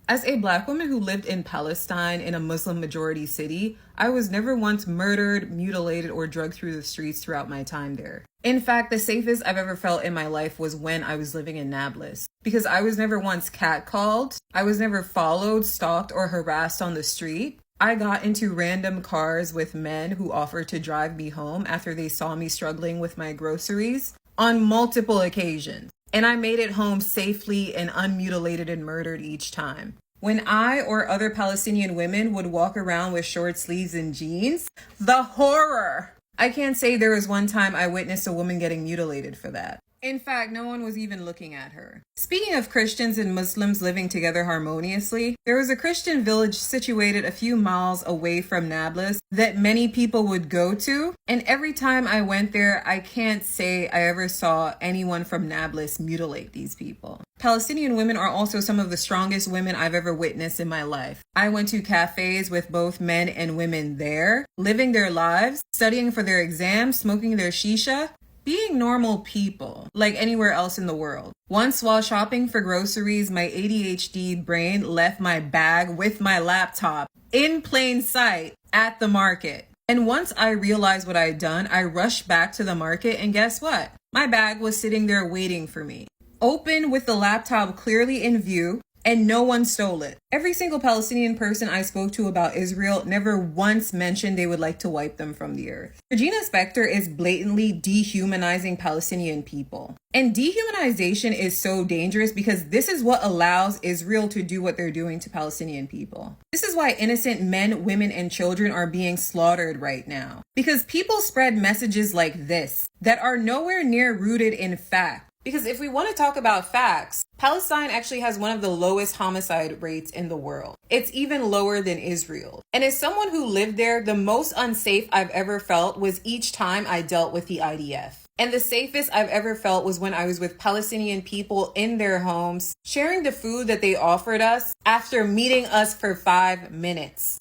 As a Black woman who lived in Palestine in a Muslim majority city, I was never once murdered, mutilated, or drugged through the streets throughout my time there. In fact, the safest I've ever felt in my life was when I was living in Nablus, because I was never once catcalled, I was never followed, stalked, or harassed on the street. I got into random cars with men who offered to drive me home after they saw me struggling with my groceries on multiple occasions. And I made it home safely and unmutilated and murdered each time. When I or other Palestinian women would walk around with short sleeves and jeans, the horror! I can't say there was one time I witnessed a woman getting mutilated for that. In fact, no one was even looking at her. Speaking of Christians and Muslims living together harmoniously, there was a Christian village situated a few miles away from Nablus that many people would go to, and every time I went there, I can't say I ever saw anyone from Nablus mutilate these people. Palestinian women are also some of the strongest women I've ever witnessed in my life. I went to cafes with both men and women there, living their lives, studying for their exams, smoking their shisha, being normal people, like anywhere else in the world. Once while shopping for groceries, my ADHD brain left my bag with my laptop in plain sight at the market. And once I realized what I had done, I rushed back to the market, and guess what? My bag was sitting there waiting for me, open with the laptop clearly in view, and no one stole it. Every single Palestinian person I spoke to about Israel never once mentioned they would like to wipe them from the earth. Regina Spektor is blatantly dehumanizing Palestinian people. And dehumanization is so dangerous because this is what allows Israel to do what they're doing to Palestinian people. This is why innocent men, women, and children are being slaughtered right now. Because people spread messages like this that are nowhere near rooted in fact. Because if we want to talk about facts, Palestine actually has one of the lowest homicide rates in the world. It's even lower than Israel. And as someone who lived there, the most unsafe I've ever felt was each time I dealt with the IDF. And the safest I've ever felt was when I was with Palestinian people in their homes, sharing the food that they offered us after meeting us for 5 minutes.